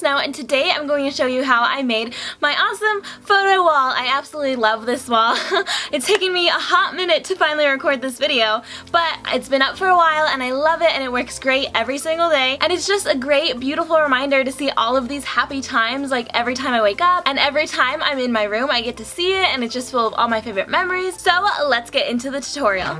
Snow, and today I'm going to show you how I made my awesome photo wall. I absolutely love this wall. It's taking me a hot minute to finally record this video, but it's been up for a while and I love it and it works great every single day. And it's just a great, beautiful reminder to see all of these happy times, like every time I wake up and every time I'm in my room I get to see it, and it's just full of all my favorite memories. So let's get into the tutorial.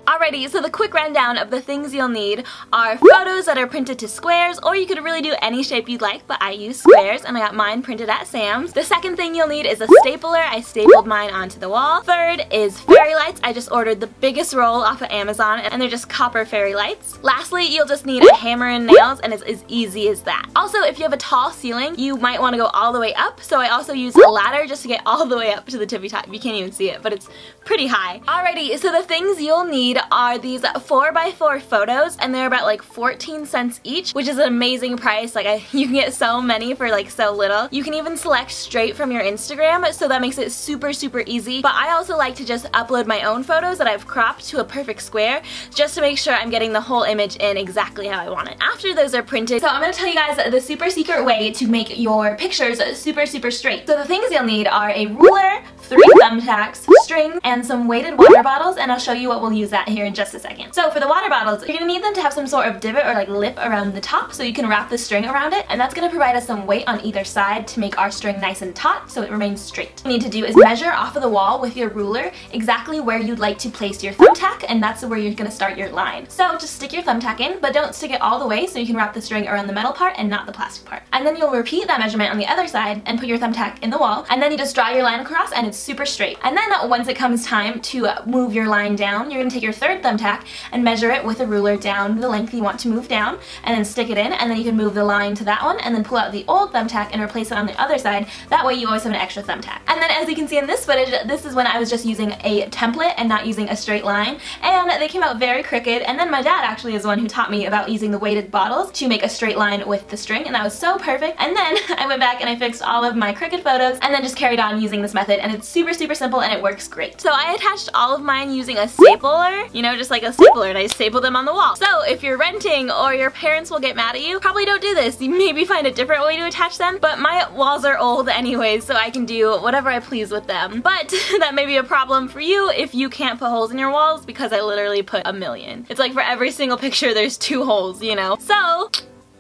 Alrighty, so the quick rundown of the things you'll need are photos that are printed to squares, or you could really do any shape you'd like, but I use squares and I got mine printed at Sam's. The second thing you'll need is a stapler. I stapled mine onto the wall. Third is fairy lights. I just ordered the biggest roll off of Amazon and they're just copper fairy lights. Lastly, you'll just need a hammer and nails, and it's as easy as that. Also, if you have a tall ceiling, you might want to go all the way up, so I also use a ladder just to get all the way up to the tippy top. You can't even see it, but it's pretty high. Alrighty, so the things you'll need are these 4x4 photos, and they're about like 14 cents each, which is an amazing price. Like you can get so many for like so little. You can even select straight from your Instagram, so that makes it super easy. But I also like to just upload my own photos that I've cropped to a perfect square, just to make sure I'm getting the whole image in exactly how I want it. After those are printed, so I'm going to tell you guys the super secret way to make your pictures super straight. So the things you'll need are a ruler, 3 thumbtacks, string, and some weighted water bottles, and I'll show you what we'll use that here in just a second. So for the water bottles, you're going to need them to have some sort of divot or like lip around the top so you can wrap the string around it, and that's going to provide us some weight on either side to make our string nice and taut so it remains straight. What you need to do is measure off of the wall with your ruler exactly where you'd like to place your thumbtack, and that's where you're going to start your line. So just stick your thumbtack in, but don't stick it all the way so you can wrap the string around the metal part and not the plastic part. And then you'll repeat that measurement on the other side and put your thumbtack in the wall, and then you just draw your line across and it's super straight. And then once it comes time to move your line down, you're going to take your third thumbtack and measure it with a ruler down the length you want to move down, and then stick it in, and then you can move the line to that one and then pull out the old thumbtack and replace it on the other side. That way you always have an extra thumbtack. And then as you can see in this footage, this is when I was just using a template and not using a straight line, and they came out very crooked. And then my dad actually is the one who taught me about using the weighted bottles to make a straight line with the string, and that was so perfect. And then I went back and I fixed all of my crooked photos and then just carried on using this method, and it's super simple and it works great. So I attached all of mine using a stapler, you know, just like a stapler, and I stapled them on the wall. So if you're renting or your parents will get mad at you, probably don't do this. You maybe find a different way to attach them, but my walls are old anyways, so I can do whatever I please with them. But that may be a problem for you if you can't put holes in your walls, because I literally put a million. It's like for every single picture there's 2 holes, you know? So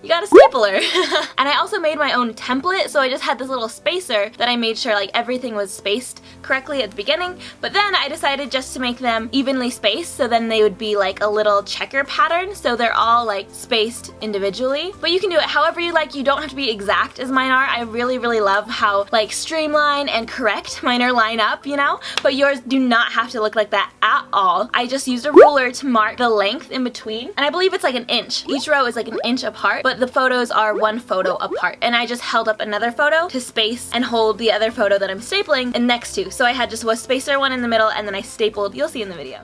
you got a stapler. And I also made my own template, so I just had this little spacer that I made sure like everything was spaced correctly at the beginning, but then I decided just to make them evenly spaced, so then they would be like a little checker pattern, so they're all like spaced individually. But you can do it however you like. You don't have to be exact as mine are. I really love how like streamlined and correct mine are line up, you know? But yours do not have to look like that at all. I just used a ruler to mark the length in between, and I believe it's like an inch. Each row is like an inch apart, but the photos are 1 photo apart, and I just held up another photo to space and hold the other photo that I'm stapling and next to. So I had just a spacer one in the middle, and then I stapled. You'll see in the video.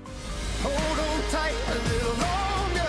Hold on tight a little longer.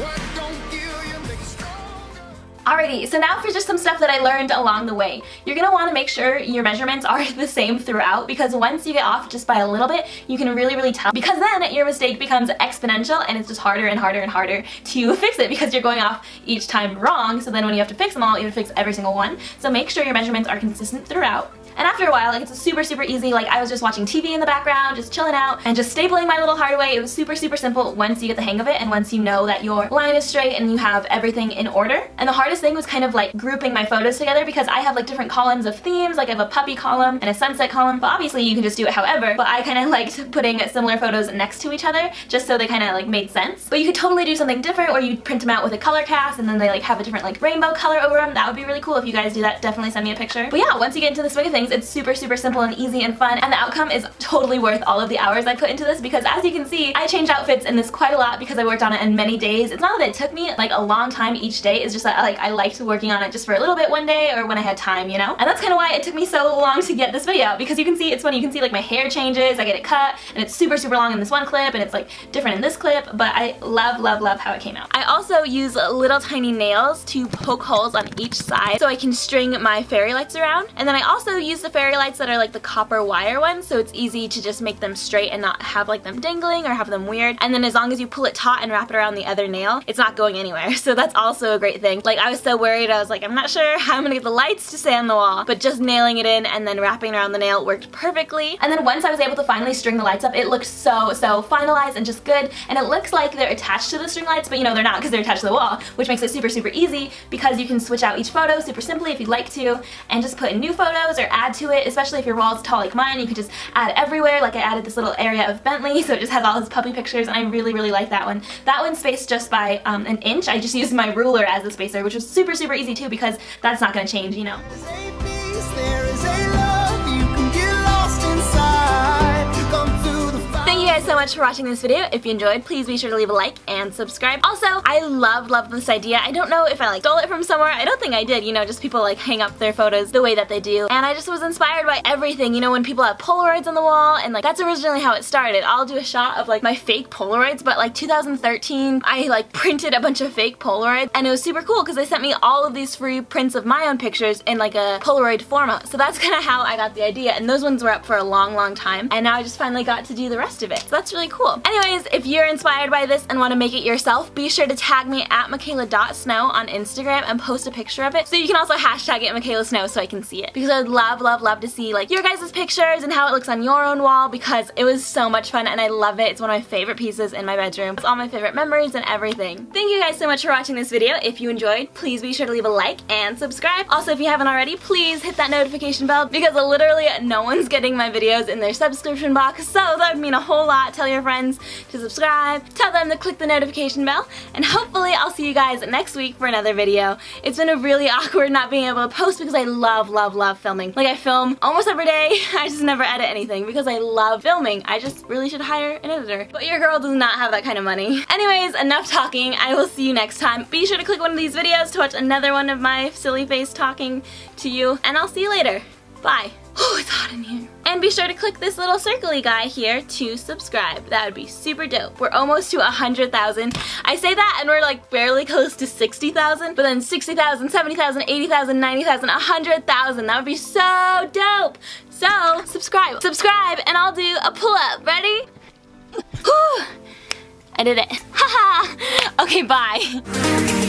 What don't kill you makes stronger. Alrighty, so now for just some stuff that I learned along the way. You're going to want to make sure your measurements are the same throughout, because once you get off just by a little bit, you can really tell, because then your mistake becomes exponential and it's just harder and harder to fix it, because you're going off each time wrong. So then when you have to fix them all, you have to fix every single one. So make sure your measurements are consistent throughout. And after a while, like, it's super easy. Like, I was just watching TV in the background, just chilling out, and just stapling my little hard way. It was super simple once you get the hang of it, and once you know that your line is straight and you have everything in order. And the hardest thing was kind of like grouping my photos together, because I have like different columns of themes. Like I have a puppy column and a sunset column, but obviously you can just do it however. But I kind of liked putting similar photos next to each other, just so they kind of like made sense. But you could totally do something different, or you print them out with a color cast, and then they like have a different like rainbow color over them. That would be really cool. If you guys do that, definitely send me a picture. But yeah, once you get into the swing of things, it's super simple and easy and fun, and the outcome is totally worth all of the hours I put into this, because as you can see, I change outfits in this quite a lot because I worked on it in many days. It's not that it took me like a long time each day, it's just that like I liked working on it just for a little bit one day or when I had time, you know? And that's kind of why it took me so long to get this video out, because you can see, it's when you can see like my hair changes, I get it cut, and it's super long in this one clip, and it's like different in this clip, but I love how it came out. I also use little tiny nails to poke holes on each side so I can string my fairy lights around, and then I also use use the fairy lights that are like the copper wire ones, so it's easy to just make them straight and not have like them dangling or have them weird. And then as long as you pull it taut and wrap it around the other nail, it's not going anywhere. So that's also a great thing. Like, I was so worried, I was like, I'm not sure how I'm gonna get the lights to stay on the wall, but just nailing it in and then wrapping around the nail worked perfectly. And then once I was able to finally string the lights up, it looked so finalized and just good. And it looks like they're attached to the string lights, but you know they're not because they're attached to the wall, which makes it super easy because you can switch out each photo super simply if you'd like to, and just put in new photos or add to it. Especially if your wall is tall like mine, you could just add everywhere. Like I added this little area of Bentley, so it just has all his puppy pictures, and I really like that one. That one's spaced just by an inch. I just used my ruler as the spacer, which was super easy too because that's not going to change, you know. Thank you guys so much for watching this video. If you enjoyed, please be sure to leave a like and subscribe. Also, I love this idea. I don't know if I like stole it from somewhere. I don't think I did, you know, just people like hang up their photos the way that they do. And I just was inspired by everything, you know, when people have Polaroids on the wall, and like that's originally how it started. I'll do a shot of like my fake Polaroids, but like 2013, I like printed a bunch of fake Polaroids, and it was super cool because they sent me all of these free prints of my own pictures in like a Polaroid format. So that's kind of how I got the idea, and those ones were up for a long time, and now I just finally got to do the rest of it. So that's really cool. Anyways, if you're inspired by this and want to make it yourself, be sure to tag me at Mikayla.snow on Instagram and post a picture of it. So you can also hashtag it MikaylaSnow so I can see it. Because I would love to see like your guys' pictures and how it looks on your own wall, because it was so much fun and I love it. It's one of my favorite pieces in my bedroom. It's all my favorite memories and everything. Thank you guys so much for watching this video. If you enjoyed, please be sure to leave a like and subscribe. Also, if you haven't already, please hit that notification bell because literally no one's getting my videos in their subscription box, so that would mean a whole lot. Tell your friends to subscribe, tell them to click the notification bell, and hopefully I'll see you guys next week for another video. It's been a really awkward not being able to post because I love filming. Like, I film almost every day. I just never edit anything because I love filming. I just really should hire an editor. But your girl does not have that kind of money. Anyways, enough talking. I will see you next time. Be sure to click one of these videos to watch another one of my silly face talking to you, and I'll see you later. Bye. Oh, it's hot in here. And be sure to click this little circle-y guy here to subscribe. That would be super dope. We're almost to 100,000. I say that and we're like barely close to 60,000, but then 60,000, 70,000, 80,000, 90,000, 100,000. That would be so dope. So, subscribe. Subscribe and I'll do a pull-up. Ready? Whew. I did it. Haha. Okay, bye.